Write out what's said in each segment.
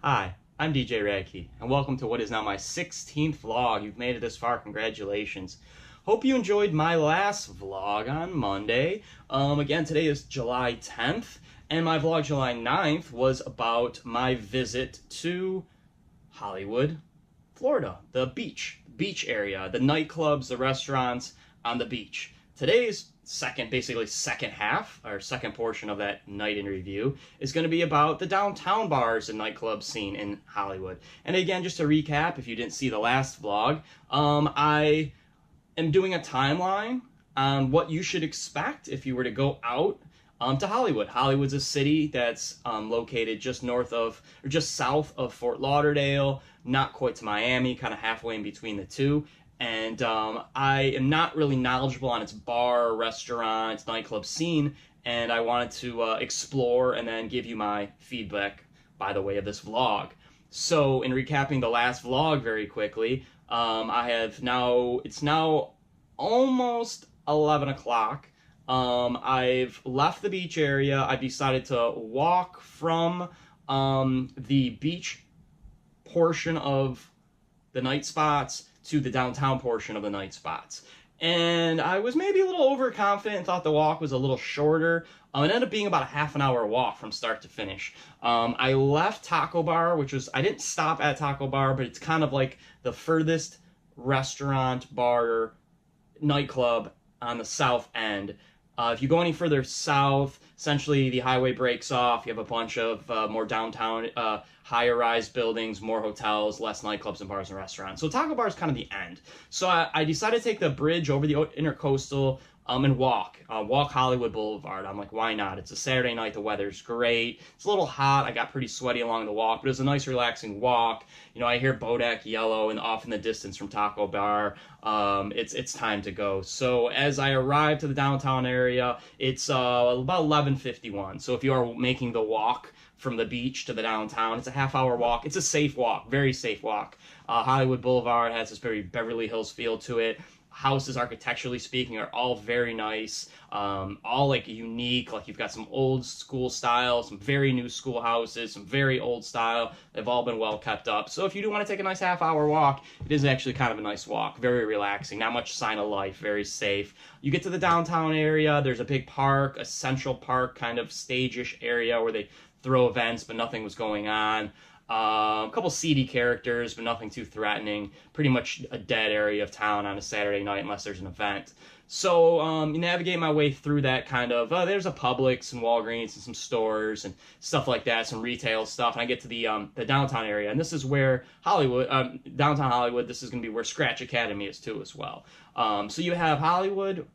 Hi, I'm DJ Rad Key, and welcome to what is now my 16th vlog. You've made it this far, congratulations. Hope you enjoyed my last vlog on Monday. Again, today is July 10th, and my vlog July 9th was about my visit to Hollywood, Florida, the beach area, the nightclubs, the restaurants on the beach. Today's second half, or second portion of that night in review, is going to be about the downtown bars and nightclub scene in Hollywood. And again, just to recap, if you didn't see the last vlog, I am doing a timeline on what you should expect if you were to go out to Hollywood. Hollywood's a city that's located just south of Fort Lauderdale, not quite to Miami, kind of halfway in between the two. And I am not really knowledgeable on its bar, restaurant, nightclub scene, and I wanted to explore and then give you my feedback by the way of this vlog. So, in recapping the last vlog very quickly, it's now almost 11 o'clock. I've left the beach area. I've decided to walk from the beach portion of the night spots to the downtown portion of the night spots. And I was maybe a little overconfident and thought the walk was a little shorter. It ended up being about a half an hour walk from start to finish. I left Taco Bar, I didn't stop at Taco Bar, but it's kind of like the furthest restaurant, bar, nightclub on the south end. If you go any further south, essentially the highway breaks off. You have a bunch of more downtown, higher-rise buildings, more hotels, less nightclubs and bars and restaurants. So Taco Bar is kind of the end. So I decided to take the bridge over the Intercoastal and walk Hollywood Boulevard. I'm like, why not? It's a Saturday night. The weather's great. It's a little hot. I got pretty sweaty along the walk, but it was a nice, relaxing walk. You know, I hear Bodak Yellow and off in the distance from Taco Bar. It's time to go. So as I arrive to the downtown area, it's about 11:51. So if you are making the walk from the beach to the downtown, it's a half-hour walk. It's a safe walk, very safe walk. Hollywood Boulevard has this very Beverly Hills feel to it. Houses, architecturally speaking, are all very nice, all like unique. Like you've got some old school style, some very new school houses, some very old style. They've all been well kept up. So if you do want to take a nice half-hour walk, it is actually kind of a nice walk. Very relaxing, not much sign of life, very safe. You get to the downtown area, there's a big park, a Central Park kind of stage-ish area where they throw events, but nothing was going on. A couple seedy characters, but nothing too threatening. Pretty much a dead area of town on a Saturday night unless there's an event. So you navigate my way through that kind of, there's a Publix and Walgreens and some stores and stuff like that, some retail stuff. And I get to the downtown area, and this is where downtown Hollywood, this is going to be where Scratch Academy is too as well. So you have Hollywood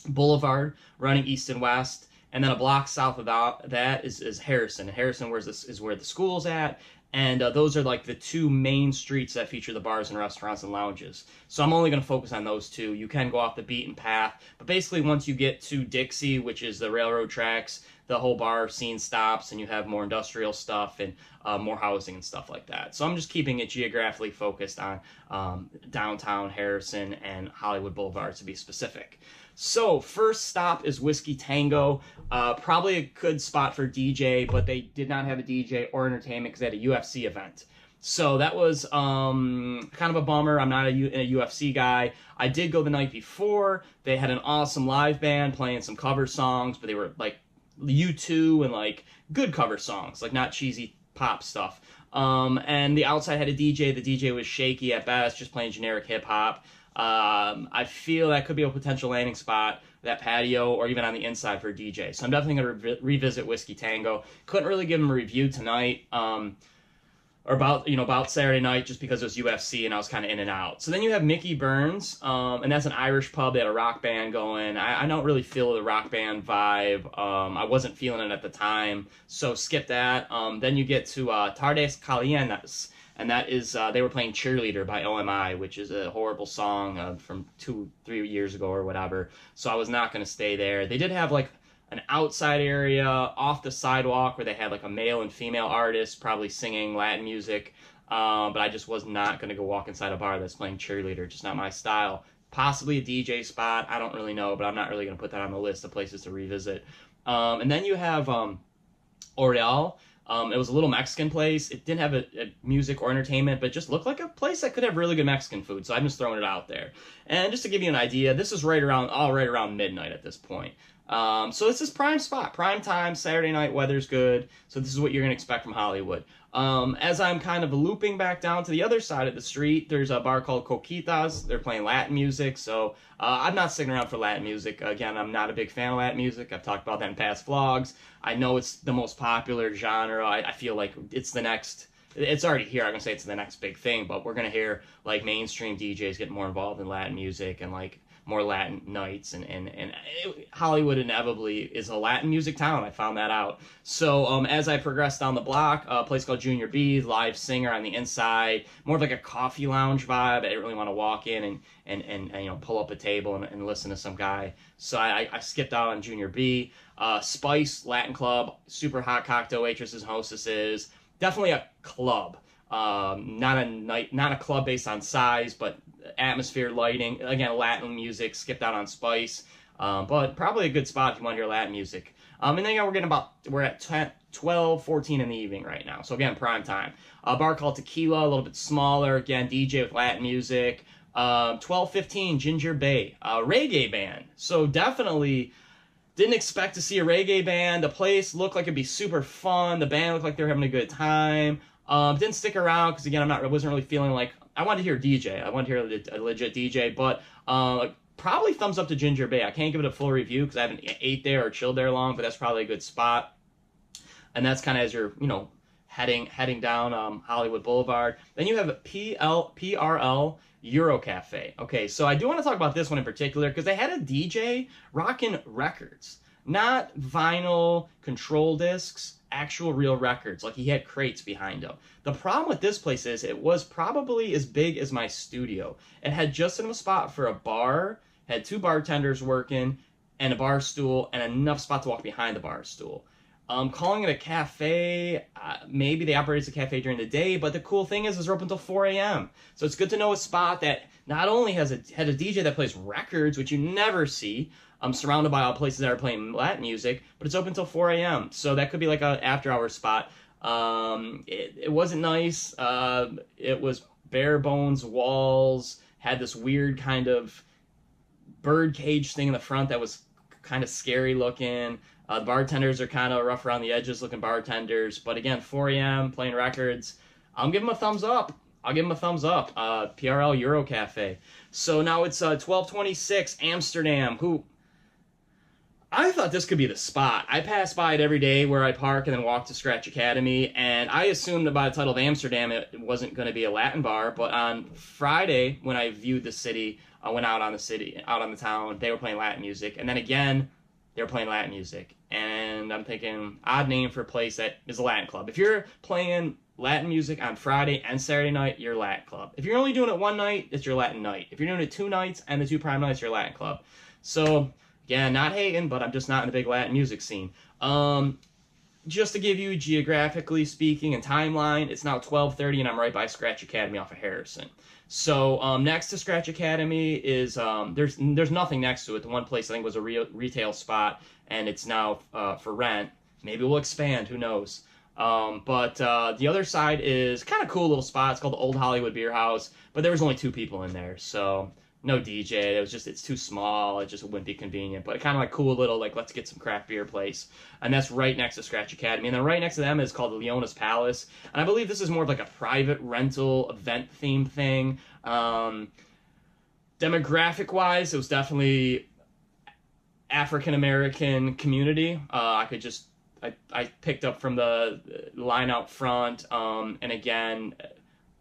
Boulevard running east and west. And then a block south of that is Harrison. And Harrison is where the school's at. And those are like the two main streets that feature the bars and restaurants and lounges. So I'm only going to focus on those two. You can go off the beaten path. But basically, once you get to Dixie, which is the railroad tracks, the whole bar scene stops and you have more industrial stuff and more housing and stuff like that. So I'm just keeping it geographically focused on downtown Harrison and Hollywood Boulevard to be specific. So first stop is Whiskey Tango. Probably a good spot for DJ, but they did not have a DJ or entertainment because they had a UFC event. So that was kind of a bummer. I'm not a UFC guy. I did go the night before. They had an awesome live band playing some cover songs, but they were like U2 and like good cover songs, like not cheesy pop stuff. And the outside had a DJ. The DJ was shaky at best, just playing generic hip hop. I feel that could be a potential landing spot, that patio, or even on the inside for a DJ. So I'm definitely going to revisit Whiskey Tango. Couldn't really give them a review tonight, or about Saturday night, just because it was UFC and I was kind of in and out. So then you have Mickey Burns, and that's an Irish pub. They had a rock band going. I don't really feel the rock band vibe. I wasn't feeling it at the time, so skip that. Then you get to Tardes Calientes. And that is, they were playing Cheerleader by OMI, which is a horrible song from 2-3 years ago or whatever. So I was not going to stay there. They did have like an outside area off the sidewalk where they had like a male and female artist probably singing Latin music. But I just was not going to go walk inside a bar that's playing Cheerleader. Just not my style. Possibly a DJ spot. I don't really know, but I'm not really going to put that on the list of places to revisit. And then you have Oriole. It was a little Mexican place. It didn't have a music or entertainment, but just looked like a place that could have really good Mexican food. So I'm just throwing it out there. And just to give you an idea, this is right around midnight at this point. So this is prime spot, prime time, Saturday night, weather's good. So this is what you're going to expect from Hollywood. As I'm kind of looping back down to the other side of the street, there's a bar called Coquitas. They're playing Latin music, so I'm not sticking around for Latin music. Again, I'm not a big fan of Latin music. I've talked about that in past vlogs. I know it's the most popular genre. I feel like it's the next... It's already here. I'm going to say it's the next big thing, but we're going to hear, like, mainstream DJs get more involved in Latin music and, like, more Latin nights, and Hollywood inevitably is a Latin music town. I found that out. So as I progressed down the block, a place called Junior B, live singer on the inside, more of like a coffee lounge vibe. I didn't really want to walk in and you know, pull up a table and listen to some guy. So I skipped out on Junior B. Spice Latin Club, super hot cocktail waitresses, hostesses. Definitely a club. Not a club based on size, but atmosphere, lighting. Again, Latin music. Skipped out on Spice, but probably a good spot if you want to hear Latin music. And then we're at 12:14 in the evening right now. So again, prime time. A bar called Tequila, a little bit smaller. Again, DJ with Latin music. 12:15 Ginger Bay, reggae band. So definitely didn't expect to see a reggae band. The place looked like it'd be super fun. The band looked like they were having a good time. Didn't stick around because again, I wasn't really feeling like I wanted to hear a DJ. I wanted to hear a legit DJ, but probably thumbs up to Ginger Bay. I can't give it a full review because I haven't ate there or chilled there long, but that's probably a good spot. And that's kind of as you're, you know, heading down Hollywood Boulevard. Then you have PRL Euro Cafe. Okay, so I do want to talk about this one in particular because they had a DJ rocking records, not vinyl control discs, actual real records. Like, he had crates behind him. The problem with this place is it was probably as big as my studio. It had just enough spot for a bar, had 2 bartenders working, and a bar stool, and enough spot to walk behind the bar stool. Calling it a cafe, maybe they operate as a cafe during the day, but the cool thing is they're open until 4 a.m. So it's good to know a spot that not only had a DJ that plays records, which you never see, surrounded by all places that are playing Latin music, but it's open until 4 a.m. So that could be like an after-hours spot. It wasn't nice. It was bare bones walls, had this weird kind of bird cage thing in the front that was kind of scary looking. The bartenders are kind of rough around the edges looking bartenders. But again, 4 a.m. playing records. I'll give them a thumbs up. PRL Euro Cafe. So now it's 12:26 Amsterdam. Who I thought this could be the spot. I pass by it every day where I park and then walk to Scratch Academy. And I assumed that by the title of Amsterdam, it wasn't going to be a Latin bar. But on Friday, when I viewed the city, I went out on the town, they were playing Latin music. And then again, they were playing Latin music. And I'm thinking, odd name for a place that is a Latin club. If you're playing Latin music on Friday and Saturday night, you're Latin club. If you're only doing it one night, it's your Latin night. If you're doing it 2 nights and the 2 prime nights, you're Latin club. So, again, not hating, but I'm just not in the big Latin music scene. Just to give you, geographically speaking and timeline, it's now 12:30 and I'm right by Scratch Academy off of Harrison. So next to Scratch Academy is, there's nothing next to it. The one place I think was a retail spot, and it's now for rent. Maybe we'll expand, who knows. But the other side is kind of cool little spot. It's called the Old Hollywood Beer House, but there was only 2 people in there, so no DJ. It was just, it's too small. It just wouldn't be convenient, but kind of like cool little, like, let's get some craft beer place. And that's right next to Scratch Academy. And then right next to them is called the Leona's Palace. And I believe this is more of like a private rental event theme thing. Demographic wise, it was definitely African-American community. I picked up from the line out front. And again,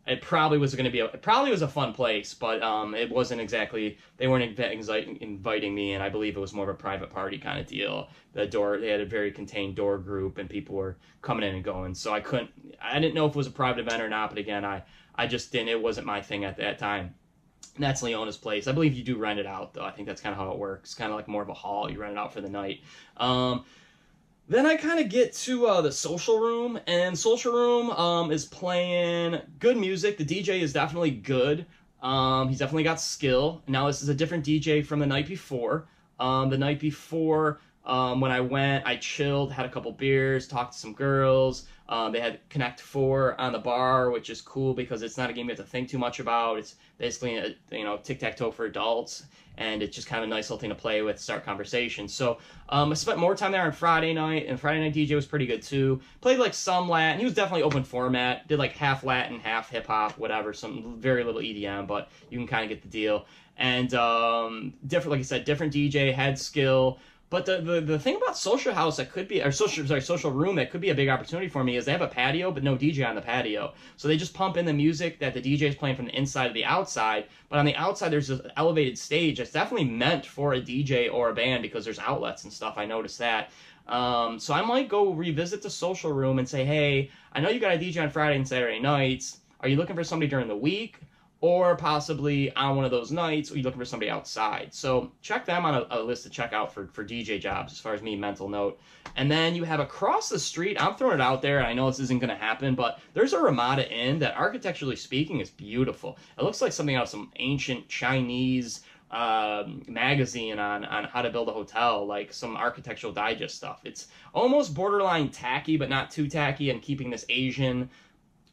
it probably was a fun place, but it wasn't exactly, they weren't inviting me, and I believe it was more of a private party kind of deal. They had a very contained door group, and people were coming in and going, so I didn't know if it was a private event or not, but again, I just didn't, it wasn't my thing at that time. And that's Leona's place. I believe you do rent it out, though. I think that's kind of how it works. Kind of like more of a hall. You rent it out for the night. Then I kind of get to the Social Room, and Social Room is playing good music. The DJ is definitely good. He's definitely got skill. Now, this is a different DJ from the night before. The night before, when I went, I chilled, had a couple beers, talked to some girls. They had Connect 4 on the bar, which is cool because it's not a game you have to think too much about. It's basically a, tic-tac-toe for adults, and it's just kind of a nice little thing to play with, start conversations. So I spent more time there on Friday night, and Friday night DJ was pretty good too. Played like some Latin. He was definitely open format. Did like half Latin, half hip hop, whatever. Some very little EDM, but you can kind of get the deal. And different, like I said, different DJ, had skill. But the thing about Social House that could be, or Social Room that could be a big opportunity for me is they have a patio, but no DJ on the patio. So they just pump in the music that the DJ is playing from the inside to the outside. But on the outside, there's an elevated stage that's definitely meant for a DJ or a band because there's outlets and stuff. I noticed that. So I might go revisit the Social Room and say, hey, I know you got a DJ on Friday and Saturday nights. Are you looking for somebody during the week? Or possibly on one of those nights, or you're looking for somebody outside. So check them on a list to check out for DJ jobs, as far as me, mental note. And then you have across the street, I'm throwing it out there, and I know this isn't going to happen, but there's a Ramada Inn that, architecturally speaking, is beautiful. It looks like something out of some ancient Chinese magazine on how to build a hotel, like some Architectural Digest stuff. It's almost borderline tacky, but not too tacky, and keeping this Asian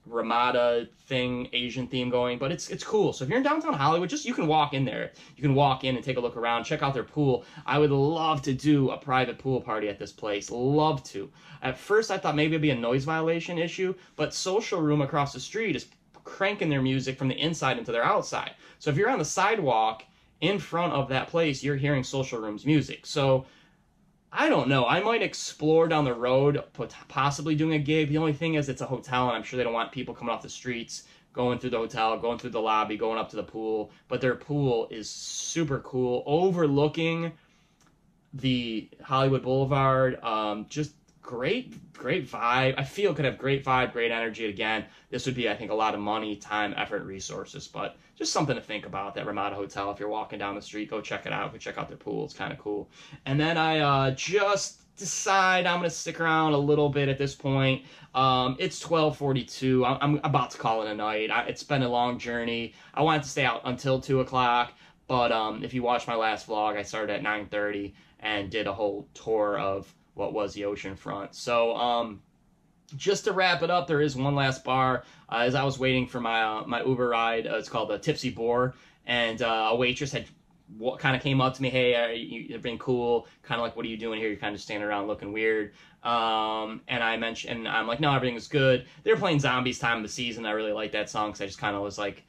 Ramada thing, Asian theme going, but it's cool. So if you're in downtown Hollywood, you can walk in there. You can walk in and take a look around, check out their pool. I would love to do a private pool party at this place. Love to. At first, I thought maybe it'd be a noise violation issue, but Social Room across the street is cranking their music from the inside into their outside. So if you're on the sidewalk in front of that place, you're hearing Social Room's music. So I don't know. I might explore down the road, possibly doing a gig. The only thing is it's a hotel, and I'm sure they don't want people coming off the streets, going through the hotel, going through the lobby, going up to the pool. But their pool is super cool, overlooking the Hollywood Boulevard. Just great vibe. I feel it could have great vibe, great energy. Again, this would be, I think, a lot of money, time, effort, resources, but just something to think about. That Ramada Hotel, if you're walking down the street, go check it out. Go check out their pool. It's kind of cool. And then I just decide I'm going to stick around a little bit at this point. It's 12:42. I'm about to call it a night. It's been a long journey. I wanted to stay out until 2 o'clock, but if you watched my last vlog, I started at 9:30 and did a whole tour of what was the ocean front. So just to wrap it up, there is one last bar. As I was waiting for my Uber ride, it's called the Tipsy Boar, and a waitress had kind of came up to me, hey, you've been cool, kind of like, what are you doing here? You're kind of standing around looking weird. And I mentioned, and I'm like, no, everything is good. They were playing Zombies Time of the Season. I really liked that song, because I just kind of was like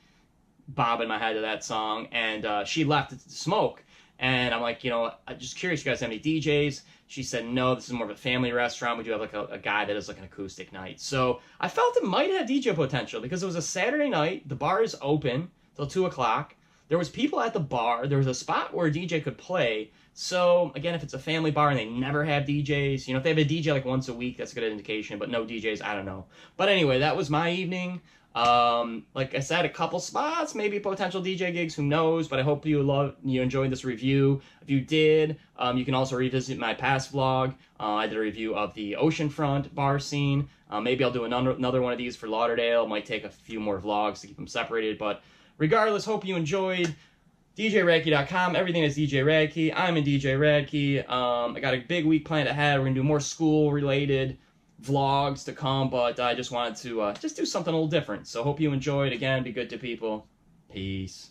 bobbing my head to that song, and she left to smoke. And I'm like, I'm just curious, you guys have any DJs? She said, no, this is more of a family restaurant. We do have like a guy that does like an acoustic night. So I felt it might have DJ potential because it was a Saturday night. The bar is open till 2 o'clock. There was people at the bar. There was a spot where a DJ could play. So again, if it's a family bar and they never have DJs, if they have a DJ like once a week, that's a good indication, but no DJs, I don't know. But anyway, that was my evening. Like I said, a couple spots, maybe potential DJ gigs, who knows, but I hope you enjoyed this review. If you did, you can also revisit my past vlog. I did a review of the oceanfront bar scene. Maybe I'll do another one of these for Lauderdale. Might take a few more vlogs to keep them separated, but regardless, hope you enjoyed. DJRadkey.com, everything is DJ Rad Key. I'm in DJ Rad Key. I got a big week planned ahead. We're going to do more school-related vlogs to come, but I just wanted to just do something a little different. So hope you enjoyed. Again, be good to people. Peace.